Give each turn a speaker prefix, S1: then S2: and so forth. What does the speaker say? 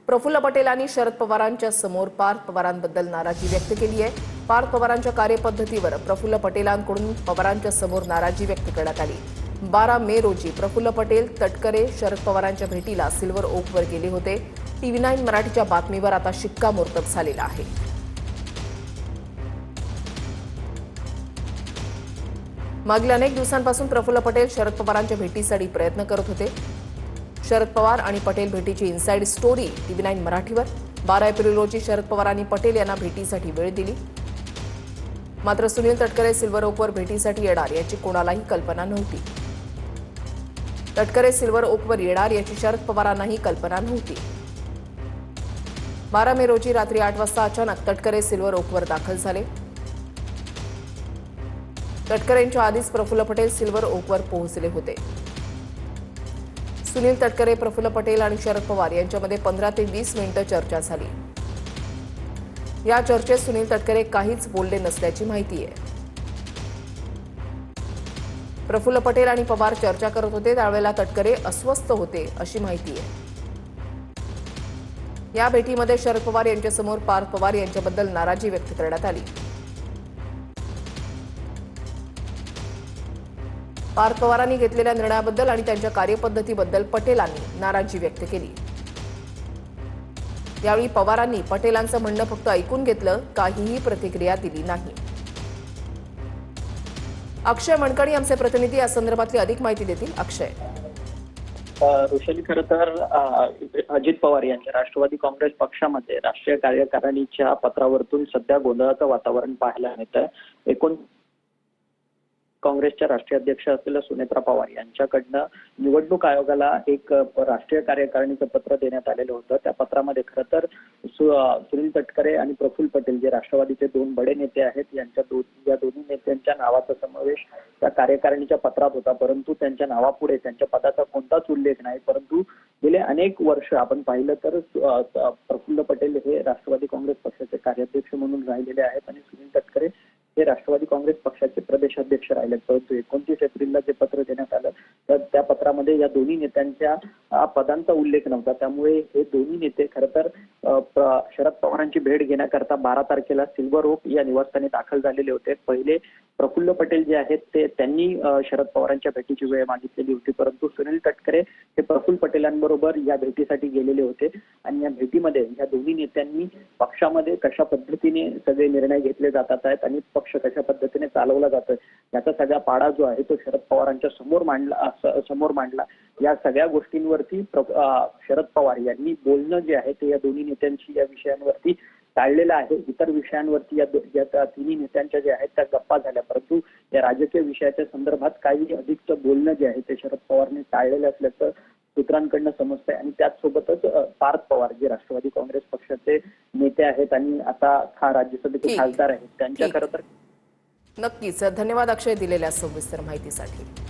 S1: प्रफुल्ल पटेलांनी शरद पवारांच्या समोर पार्थ पवारांबद्दल नाराजी व्यक्त केली आहे। पार्थ पवारांच्या कार्यपद्धतीवर प्रफुल्ल पटेलांकडून पवारांच्या समोर नाराजी व्यक्त करण्यात आली। 12 मे रोजी प्रफुल्ल पटेल तटकरे शरद पवारांच्या भेटीला सिल्वर ओकवर गेले होते। TV9 मराठीच्या बातमीवर आता शिक्कामोर्तब झालेला आहे। मागील अनेक दिवसांपासून प्रफुल्ल पटेल शरद पवारांच्या भेटीसाठी प्रयत्न करत होते। शरद पवार आणि पटेल भेटीची इनसाइड स्टोरी TV9 मराठीवर। 12 एप्रिल रोजी शरद पवारांनी पटेल यांना भेटीसाठी वेळ दिली। मात्र सुनील तटकरे सिल्वर ओकवर भेटीसाठी येणार याची कोणालाही कल्पना नव्हती। तटकरे सिल्वर ओकवर येणार याची शरद पवारांनाही कल्पना नव्हती। 12 मे रोजी रात्री 8 वाजता अचानक तटकरे सिल्वर ओकवर दाखल झाले। तटकरेंच्या आधीच प्रफुल्ल पटेल सिल्वर ओकवर पोहोचले होते। सुनील तटकरे, प्रफुल्ल पटेल आणि शरद पवार यांच्यामध्ये 15 ते 20 मिनिटं चर्चा झाली। या चर्चेत सुनील तटकरे काहीच बोलले नसल्याची माहिती आहे। प्रफुल्ल पटेल आणि पवार चर्चा करत होते त्यावेळेला तटकरे अस्वस्थ होते अशी माहिती आहे। या भेटीमध्ये शरद पवार यांच्यासमोर पार्थ पवार यांच्याबद्दल नाराजी व्यक्त करण्यात आली। पार्थ पवारांनी घेतलेल्या निर्णयाबद्दल आणि त्यांच्या कार्यपद्धतीबद्दल पटेलांनी नाराजी व्यक्त केली। यावेळी पवारांनी पटेलांचं म्हणणं फक्त ऐकून घेतलं, काहीही प्रतिक्रिया दिली नाही। अक्षय मणकणी आमचे प्रतिनिधी या संदर्भातली अधिक माहिती देतील। अक्षय।
S2: ऋषाली, खरं तर अजित पवार यांच्या राष्ट्रवादी काँग्रेस पक्षामध्ये राष्ट्रीय कार्यकारिणीच्या पत्रावरतून सध्या गोंधळाचं वातावरण पाहायला मिळतंय। एकूण काँग्रेसच्या राष्ट्रीय अध्यक्ष असलेल्या सुनेत्रा पवार यांच्याकडनं निवडणूक आयोगाला एक राष्ट्रीय कार्यकारिणीचं पत्र देण्यात आलेलं होतं। त्या पत्रामध्ये खरं तर सुनील तटकरे आणि प्रफुल्ल पटेल जे राष्ट्रवादीचे दोन बडे नेते आहेत या दोन्ही नेत्यांच्या नावाचा समावेश त्या कार्यकारिणीच्या पत्रात होता, परंतु त्यांच्या नावापुढे त्यांच्या पदाचा कोणताच उल्लेख नाही। परंतु गेले अनेक वर्ष आपण पाहिलं तर प्रफुल्ल पटेल हे राष्ट्रवादी काँग्रेस पक्षाचे कार्याध्यक्ष म्हणून राहिलेले आहेत आणि सुनील तटकरे हे राष्ट्रवादी काँग्रेस पक्षाचे प्रदेशाध्यक्ष राहिले। परंतु 29 एप्रिलला जे पत्र देण्यात आलं तर त्या पत्रामध्ये या दोन्ही नेत्यांच्या पदांचा उल्लेख नव्हता। त्यामुळे हे दोन्ही नेते खरं तर शरद पवारांची भेट घेण्याकरता 12 तारखेला सिल्वर ओक या निवासस्थानी दाखल झालेले होते। पहिले प्रफुल्ल पटेल जे आहेत त्यांनी शरद पवारांच्या भेटीची वेळ मागितलेली होती, परंतु सुनील तटकरे हे प्रफुल्ल पटेलांबरोबर या भेटीसाठी गेलेले होते आणि या भेटीमध्ये या दोन्ही नेत्यांनी पक्षामध्ये कशा पद्धतीने सगळे निर्णय घेतले जातात आहेत आणि पक्ष कशा पद्धतीने चालवला जातोय याचा सगळा पाडा जो आहे तो शरद पवारांच्या समोर मांडला। या सगळ्या गोष्टींवरती शरद पवार यांनी बोलणं जे आहे ते या दोन्ही नेत्यांशी या विषयांवरती टाळलेलं आहे। इतर विषयांवरती या तिन्ही नेत्यांच्या जे आहेत त्या गप्पा झाल्या, परंतु या राजकीय विषयाच्या संदर्भात काही अधिकचं बोलणं जे आहे ते शरद पवारने टाळलेलं असल्याचं सूत्रांकडनं समजतंय। आणि त्याचसोबतच पार्थ पवार जे राष्ट्रवादी काँग्रेस पक्षाचे नेते आहेत आणि आता राज्यसभेचे खासदार आहेत त्यांच्या खरं तर
S1: नक्कीच धन्यवाद अक्षय दिलेल्या सविस्तर माहितीसाठी।